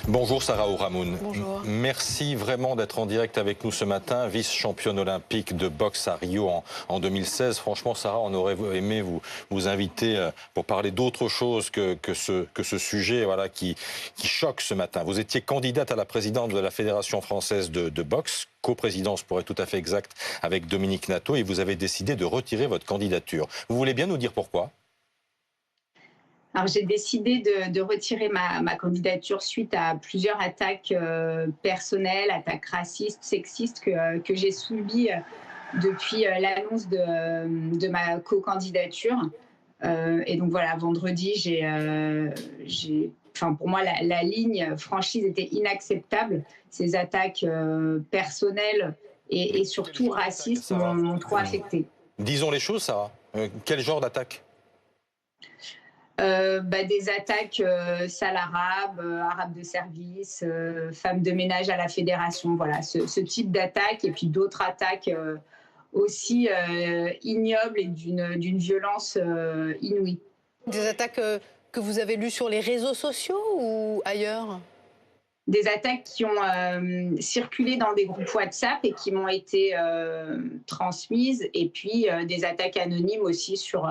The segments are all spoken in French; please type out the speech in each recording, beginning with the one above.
Bonjour Sarah Ourahmoune. Bonjour. Merci vraiment d'être en direct avec nous ce matin, vice-championne olympique de boxe à Rio en 2016. Franchement Sarah, on aurait aimé vous inviter pour parler d'autre chose que ce sujet qui choque ce matin. Vous étiez candidate à la présidente de la Fédération française de boxe, coprésidence pour être tout à fait exact, avec Dominique Nato, et vous avez décidé de retirer votre candidature. Vous voulez bien nous dire pourquoi ? Alors, j'ai décidé de retirer ma candidature suite à plusieurs attaques personnelles, attaques racistes, sexistes que j'ai subies depuis l'annonce de ma co-candidature. Et donc voilà, vendredi, pour moi, la ligne franchise était inacceptable. Ces attaques personnelles et surtout racistes m'ont trop affectée. Disons les choses, Sarah. Quel genre d'attaque ? Des attaques sales arabes de service, femmes de ménage à la fédération, voilà, ce type d'attaque, et puis d'autres attaques aussi ignobles et d'une violence inouïe. Des attaques que vous avez lues sur les réseaux sociaux ou ailleurs ? Des attaques qui ont circulé dans des groupes WhatsApp et qui m'ont été transmises, et puis des attaques anonymes aussi sur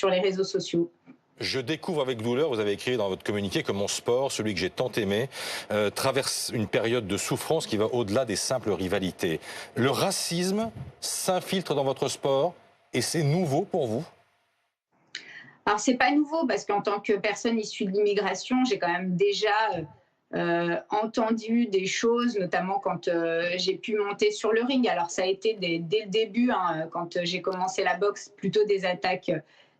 les réseaux sociaux. Je découvre avec douleur, vous avez écrit dans votre communiqué, que mon sport, celui que j'ai tant aimé, traverse une période de souffrance qui va au-delà des simples rivalités. Le racisme s'infiltre dans votre sport et c'est nouveau pour vous ? Alors, c'est pas nouveau parce qu'en tant que personne issue de l'immigration, j'ai quand même déjà entendu des choses, notamment quand j'ai pu monter sur le ring. Alors, ça a été dès le début, quand j'ai commencé la boxe, plutôt des attaques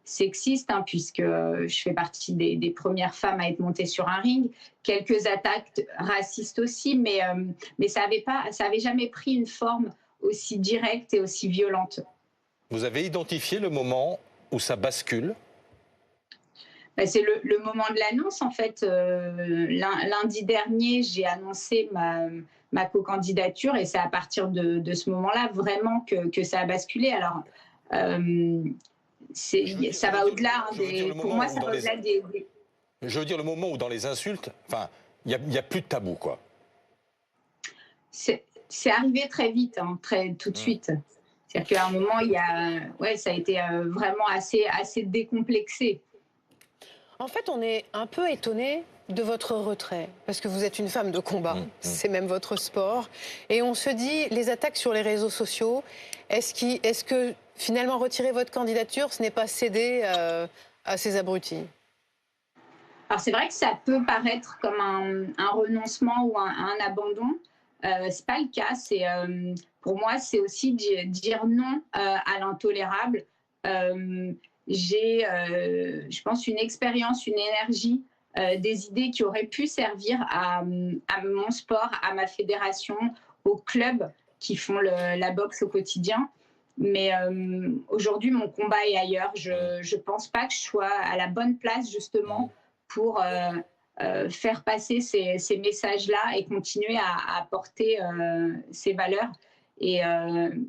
sexiste, puisque je fais partie des premières femmes à être montées sur un ring. Quelques attaques racistes aussi, mais ça avait jamais pris une forme aussi directe et aussi violente. Vous avez identifié le moment où ça bascule ? C'est le moment de l'annonce, en fait. Lundi dernier, j'ai annoncé ma co-candidature, et c'est à partir de ce moment-là vraiment que ça a basculé. Alors, ça va au-delà pour moi, ça va au-delà des... Je veux dire le moment où dans les insultes, il n'y a plus de tabou, quoi. C'est arrivé très vite, tout de suite. C'est-à-dire qu'à un moment, ça a été vraiment assez décomplexé. En fait, on est un peu étonné de votre retrait, parce que vous êtes une femme de combat, c'est même votre sport. Et on se dit, les attaques sur les réseaux sociaux, est-ce que finalement retirer votre candidature, ce n'est pas céder à ces abrutis ? Alors c'est vrai que ça peut paraître comme un renoncement ou un abandon. C'est pas le cas. Pour moi, c'est aussi dire non à l'intolérable. J'ai, je pense, une expérience, une énergie, des idées qui auraient pu servir à mon sport, à ma fédération, aux clubs qui font la boxe au quotidien. Mais aujourd'hui, mon combat est ailleurs. Je ne pense pas que je sois à la bonne place, justement, pour faire passer ces messages-là et continuer à porter ces valeurs. Et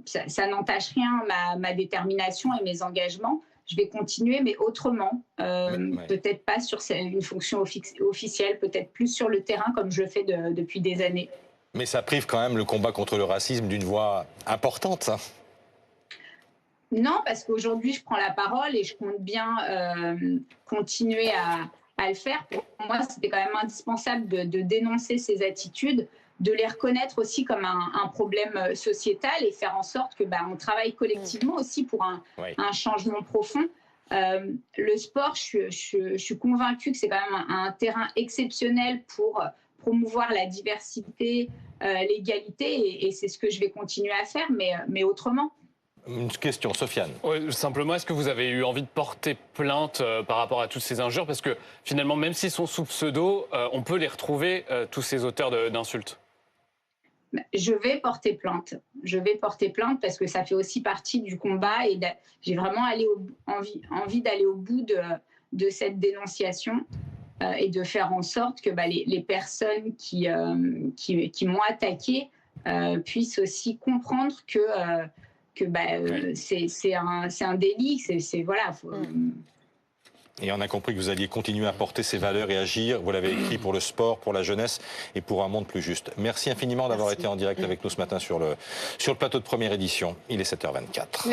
ça n'entache rien ma détermination et mes engagements. Je vais continuer, mais autrement. Peut-être pas sur une fonction officielle, peut-être plus sur le terrain, comme je le fais depuis des années. Mais ça prive quand même le combat contre le racisme d'une voix importante, ça. Non, parce qu'aujourd'hui, je prends la parole et je compte bien continuer à le faire. Pour moi, c'était quand même indispensable de dénoncer ces attitudes, de les reconnaître aussi comme un problème sociétal et faire en sorte que on travaille collectivement aussi pour un changement profond. Le sport, je suis convaincue que c'est quand même un terrain exceptionnel pour promouvoir la diversité, l'égalité, et c'est ce que je vais continuer à faire, mais autrement. Une question, Sofiane. Ouais, simplement, est-ce que vous avez eu envie de porter plainte par rapport à toutes ces injures ? Parce que finalement, même s'ils sont sous pseudo, on peut les retrouver, tous ces auteurs d'insultes. Je vais porter plainte. Je vais porter plainte parce que ça fait aussi partie du combat, et j'ai vraiment envie d'aller au bout de cette dénonciation et de faire en sorte que les personnes qui m'ont attaquée puissent aussi comprendre que c'est un délit. Voilà. Et on a compris que vous alliez continuer à porter ces valeurs et agir. Vous l'avez écrit pour le sport, pour la jeunesse et pour un monde plus juste. Merci infiniment d'avoir été en direct avec nous ce matin sur le plateau de première édition. Il est 7h24.